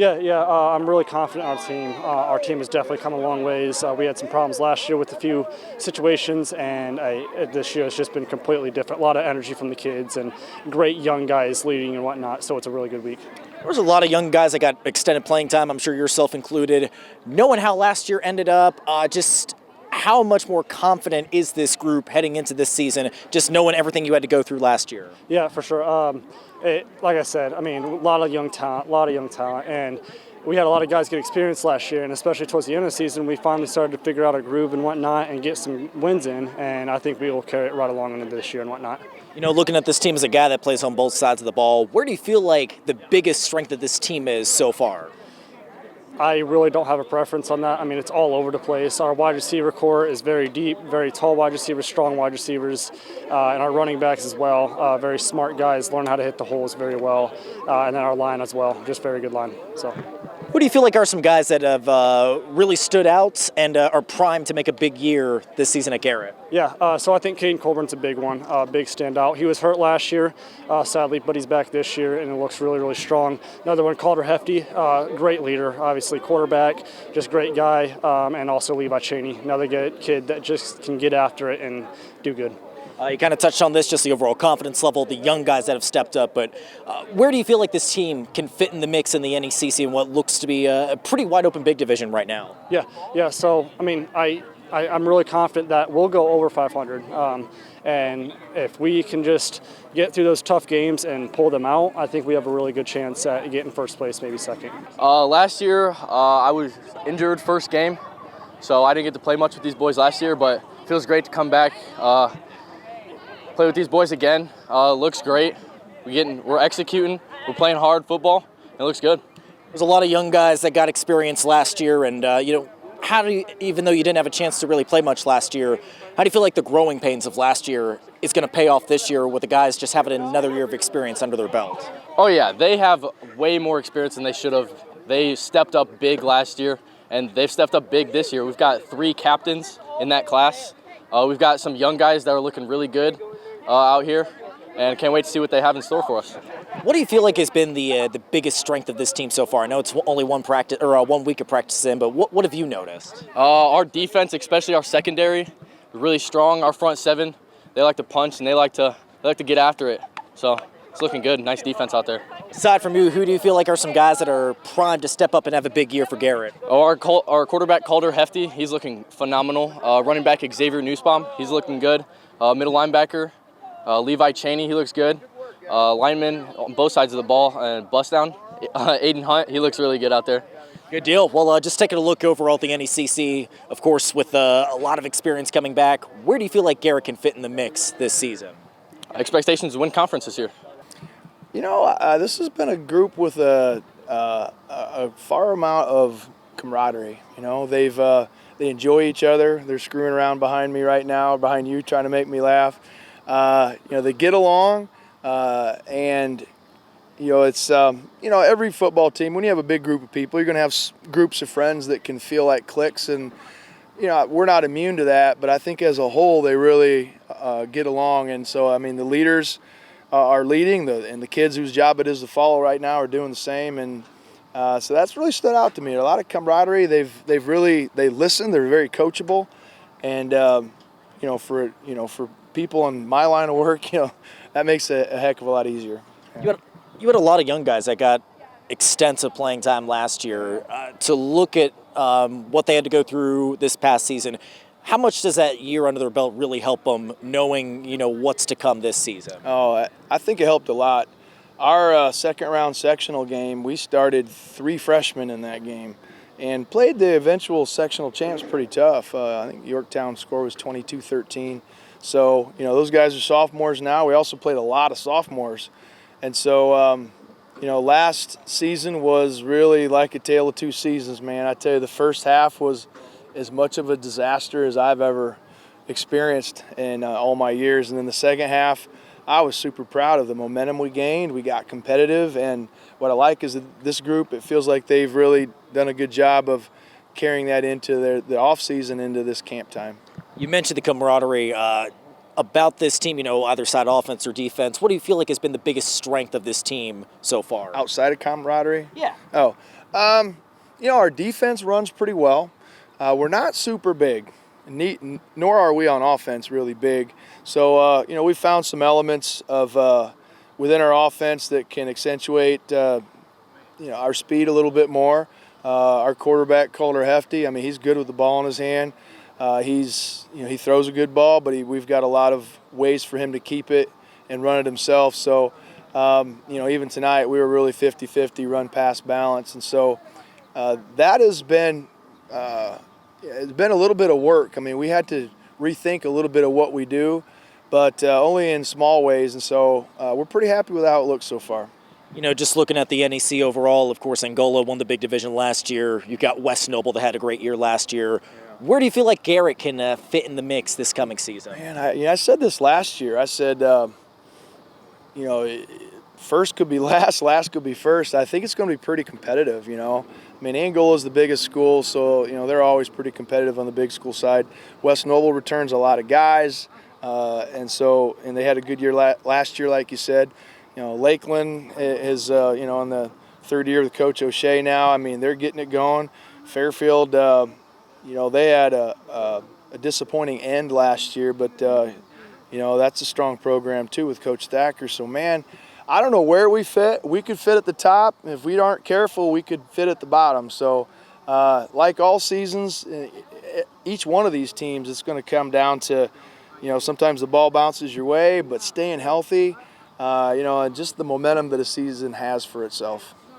I'm really confident in our team. Our team has definitely come a long ways. We had some problems last year with a few situations, and this year it's just been completely different. A lot of energy from the kids and great young guys leading and whatnot, so it's a really good week. There was a lot of young guys that got extended playing time, I'm sure yourself included. Knowing how last year ended up, just how much more confident is this group heading into this season, just knowing everything you had to go through last year? Yeah, for sure. Like I said, I mean, a lot of young talent, and we had a lot of guys get experience last year, and especially towards the end of the season, we finally started to figure out a groove and whatnot and get some wins in, and I think we will carry it right along into this year and whatnot. You know, looking at this team as a guy that plays on both sides of the ball, where do you feel like the biggest strength of this team is so far? I really don't have a preference on that. I mean, it's all over the place. Our wide receiver core is very deep, very tall wide receivers, strong wide receivers, and our running backs as well. Very smart guys, learn how to hit the holes very well, and then our line as well, just very good line. So, who do you feel like are some guys that have really stood out and are primed to make a big year this season at Garrett? So I think Kaidin Colburn's a big one, big standout. He was hurt last year, sadly, but he's back this year, and it looks really, really strong. Another one, Calder Hefty, great leader, obviously quarterback, just great guy, and also Levi Cheney, another kid that just can get after it and do good. You kind of touched on this, just the overall confidence level, the young guys that have stepped up, but where do you feel like this team can fit in the mix in the NECC in what looks to be a pretty wide-open big division right now? So, I mean, I'm really confident that we'll go over 500, and if we can just get through those tough games and pull them out, I think we have a really good chance at getting first place, maybe second. Last year, I was injured first game, so I didn't get to play much with these boys last year, but it feels great to come back. Play with these boys again. Looks great. We're executing. We're playing hard football. It looks good. There's a lot of young guys that got experience last year, and how do you, even though you didn't have a chance to really play much last year, how do you feel like the growing pains of last year is going to pay off this year with the guys just having another year of experience under their belt? Oh yeah, they have way more experience than they should have. They stepped up big last year, and they've stepped up big this year. We've got 3 captains in that class. We've got some young guys that are looking really good out here, and can't wait to see what they have in store for us. What do you feel like has been the biggest strength of this team so far? I know it's only one week of practice in, but what have you noticed? Our defense, especially our secondary, really strong. Our front 7, they like to punch and they like to get after it. So it's looking good. Nice defense out there. Aside from you, who do you feel like are some guys that are primed to step up and have a big year for Garrett? Our quarterback Calder Hefty, he's looking phenomenal. Running back Xavier Nussbaum, he's looking good. Middle linebacker Levi Cheney, he looks good. Lineman on both sides of the ball and bust down. Aiden Hunt, he looks really good out there. Good deal. Well, just taking a look overall at the NECC, of course, with a lot of experience coming back, where do you feel like Garrett can fit in the mix this season? Expectations to win conference this year. You know, this has been a group with a far amount of camaraderie. You know, they enjoy each other. They're screwing around behind me right now, behind you, trying to make me laugh. They get along, and it's every football team. When you have a big group of people, you're going to have groups of friends that can feel like cliques, and we're not immune to that. But I think as a whole, they really get along, and so I mean the leaders are leading, and the kids whose job it is to follow right now are doing the same, and so that's really stood out to me. A lot of camaraderie. They listen. They're very coachable, and for people in my line of work, that makes it a heck of a lot easier. You had a lot of young guys that got extensive playing time last year. To look at what they had to go through this past season, how much does that year under their belt really help them knowing, what's to come this season? Oh, I think it helped a lot. Our second round sectional game, we started 3 freshmen in that game and played the eventual sectional champs pretty tough. I think Yorktown's score was 22-13. So, those guys are sophomores now. We also played a lot of sophomores. And so, last season was really like a tale of 2 seasons, man. I tell you, the first half was as much of a disaster as I've ever experienced in all my years. And then the second half, I was super proud of the momentum we gained. We got competitive, and what I like is that this group, it feels like they've really done a good job of carrying that into the off season into this camp time. You mentioned the camaraderie about this team, either side offense or defense. What do you feel like has been the biggest strength of this team so far? Outside of camaraderie? Yeah. Oh, Our defense runs pretty well. We're not super big, nor are we on offense really big. So, we found some elements of within our offense that can accentuate, our speed a little bit more. Our quarterback, Calder Hefty, I mean, he's good with the ball in his hand. He throws a good ball, but we've got a lot of ways for him to keep it and run it himself. So, even tonight we were really 50-50 run-pass balance. And so that has been it's been a little bit of work. I mean, we had to rethink a little bit of what we do, but only in small ways. And so we're pretty happy with how it looks so far. Just looking at the NEC overall, of course, Angola won the big division last year. You've got West Noble that had a great year last year. Yeah. Where do you feel like Garrett can fit in the mix this coming season? Man, I said this last year. I said, first could be last could be first. I think it's going to be pretty competitive, I mean, Angola is the biggest school, so, they're always pretty competitive on the big school side. West Noble returns a lot of guys, and they had a good year last year, like you said. Lakeland is, in the third year with Coach O'Shea now. I mean, they're getting it going. Fairfield, they had a disappointing end last year, but, that's a strong program too with Coach Thacker. So, man, I don't know where we fit. We could fit at the top. If we aren't careful, we could fit at the bottom. So, like all seasons, each one of these teams, it's going to come down to, sometimes the ball bounces your way, but staying healthy, and just the momentum that a season has for itself.